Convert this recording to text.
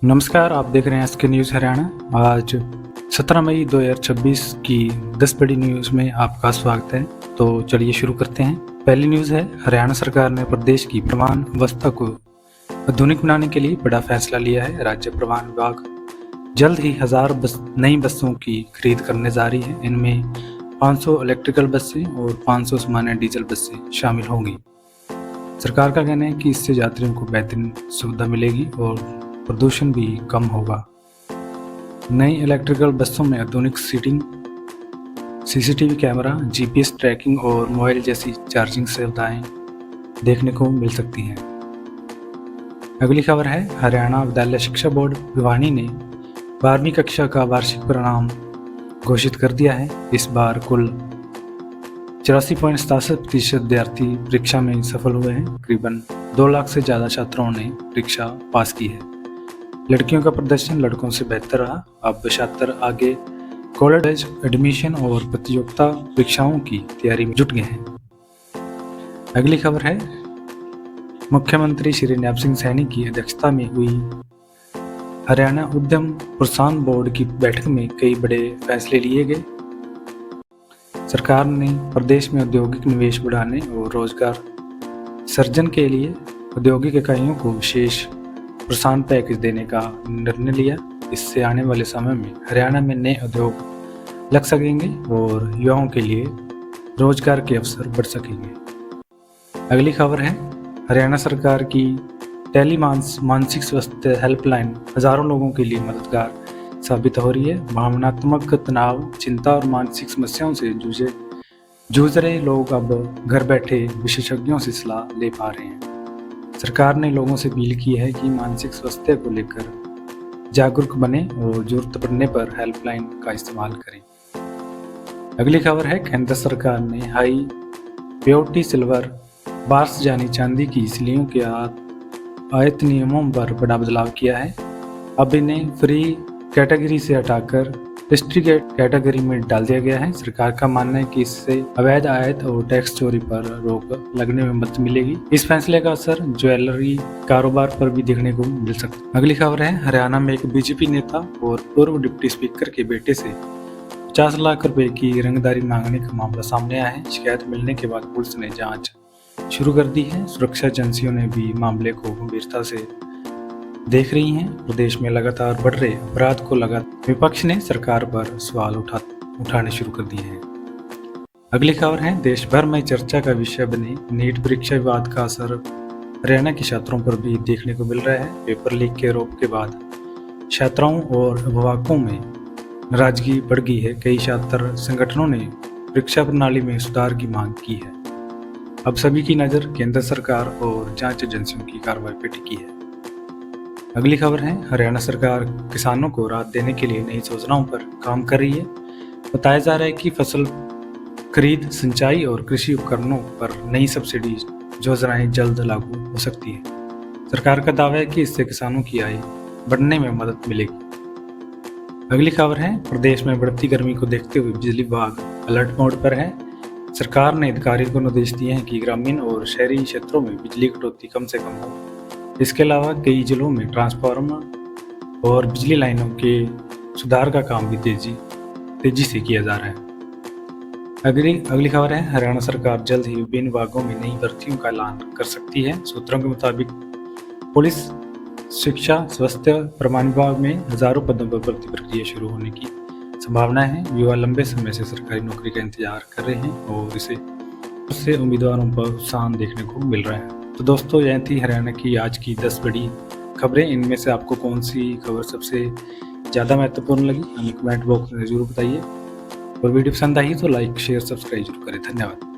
नमस्कार, आप देख रहे हैं एसके न्यूज़ हरियाणा। आज 17 मई 2026 की 10 बड़ी न्यूज़ में आपका स्वागत है। तो चलिए शुरू करते हैं। पहली न्यूज़ है, हरियाणा सरकार ने प्रदेश की परिवहन व्यवस्था को आधुनिक बनाने के लिए बड़ा फैसला लिया है। राज्य परिवहन विभाग जल्द ही 1000 नई बसों की खरीद करने जा रही है। इनमें 500 इलेक्ट्रिकल बसें और 500 सामान्य डीजल बसें शामिल होंगी। सरकार का कहना है कि इससे यात्रियों को बेहतरीन सुविधा मिलेगी और प्रदूषण भी कम होगा। नई इलेक्ट्रिकल बसों में आधुनिक seating, CCTV camera, GPS tracking और मोबाइल जैसी चार्जिंग सुविधाएं देखने को मिल सकती हैं। अगली खबर है, हरियाणा विद्यालय शिक्षा बोर्ड भिवानी ने 12वीं कक्षा का वार्षिक परिणाम घोषित कर दिया है। इस बार कुल 84.67% विद्यार्थी परीक्षा में सफल हुए हैं। करीबन 2 लाख से ज़्यादा छात्रों ने परीक्षा पास की है। लड़कियों का प्रदर्शन लड़कों से बेहतर रहा। अब छात्र आगे कॉलेज एडमिशन और प्रतियोगिता परीक्षाओं की तैयारी में जुट गए हैं। अगली खबर है, मुख्यमंत्री श्री नैब सिंह सैनी की अध्यक्षता में हुई हरियाणा उद्यम प्रोत्साहन बोर्ड की बैठक में कई बड़े फैसले लिए गए। सरकार ने प्रदेश में औद्योगिक निवेश बढ़ाने और रोजगार सृजन के लिए औद्योगिक इकाइयों को विशेष प्रोत्साहन पैकेज देने का निर्णय लिया। इससे आने वाले समय में हरियाणा में नए उद्योग लग सकेंगे और युवाओं के लिए रोजगार के अवसर बढ़ सकेंगे। अगली खबर है, हरियाणा सरकार की टेली मानसिक स्वास्थ्य हेल्पलाइन हजारों लोगों के लिए मददगार साबित हो रही है। भावनात्मक तनाव, चिंता और मानसिक समस्याओं से जूझ रहे लोग अब घर बैठे विशेषज्ञों से सलाह ले पा रहे हैं। सरकार ने लोगों से अपील की है कि मानसिक स्वास्थ्य को लेकर जागरूक बने और जरूरत पड़ने पर हेल्पलाइन का इस्तेमाल करें। अगली खबर है, केंद्र सरकार ने हाई प्योरिटी सिल्वर बार्स यानी चांदी की सिलियों के आयात नियमों पर बड़ा बदलाव किया है। अब इन्हें फ्री कैटेगरी से हटाकर रिस्ट्रिक्टेड कैटेगरी में डाल दिया गया है। सरकार का मानना है कि इससे अवैध आयात और टैक्स चोरी पर रोक लगने में मदद मिलेगी। इस फैसले का असर ज्वेलरी कारोबार पर भी देखने को मिल सकता है। अगली खबर है, हरियाणा में एक बीजेपी नेता और पूर्व डिप्टी स्पीकर के बेटे से 50 लाख रुपए की रंगदारी मांगने का मामला सामने आया है। शिकायत मिलने के बाद पुलिस ने जाँच शुरू कर दी है। सुरक्षा एजेंसियों ने भी मामले को गंभीरता से देख रही हैं। प्रदेश में लगातार बढ़ रहे अपराध को विपक्ष ने सरकार पर सवाल उठाने शुरू कर दिए हैं। अगली खबर है, देश भर में चर्चा का विषय बने नीट परीक्षा विवाद का असर हरियाणा के छात्रों पर भी देखने को मिल रहा है। पेपर लीक के आरोप के बाद छात्राओं और अभिभावकों में नाराजगी बढ़ गई है। कई छात्र संगठनों ने परीक्षा प्रणाली में सुधार की मांग की है। अब सभी की नज़र केंद्र सरकार और जांच एजेंसियों की कार्रवाई पर टिकी है। अगली खबर है, हरियाणा सरकार किसानों को राहत देने के लिए नई योजनाओं पर काम कर रही है। बताया जा रहा है कि फसल खरीद, सिंचाई और कृषि उपकरणों पर नई सब्सिडी योजनाएं जल्द लागू हो सकती है। सरकार का दावा है कि इससे किसानों की आय बढ़ने में मदद मिलेगी। अगली खबर है, प्रदेश में बढ़ती गर्मी को देखते हुए बिजली विभाग अलर्ट मोड पर है। सरकार ने अधिकारियों को निर्देश दिए हैं कि ग्रामीण और शहरी क्षेत्रों में बिजली कटौती कम से कम हो। इसके अलावा कई जिलों में ट्रांसफार्मर और बिजली लाइनों के सुधार का काम भी तेजी से किया जा रहा है। अगली खबर है, हरियाणा सरकार जल्द ही विभिन्न विभागों में नई भर्तियों का ऐलान कर सकती है। सूत्रों के मुताबिक पुलिस, शिक्षा, स्वास्थ्य, प्रमाण विभाग में हजारों पदों पर भर्ती प्रक्रिया शुरू होने की संभावना है। युवा लंबे समय से सरकारी नौकरी का इंतजार कर रहे हैं और इससे उम्मीदवारों पर उत्साह देखने को मिल रहा है। तो दोस्तों, यह थी हरियाणा की आज की 10 बड़ी खबरें। इनमें से आपको कौन सी खबर सबसे ज़्यादा महत्वपूर्ण लगी, हमें कमेंट बॉक्स में ज़रूर बताइए। और वीडियो पसंद आई तो लाइक, शेयर, सब्सक्राइब जरूर करें। धन्यवाद।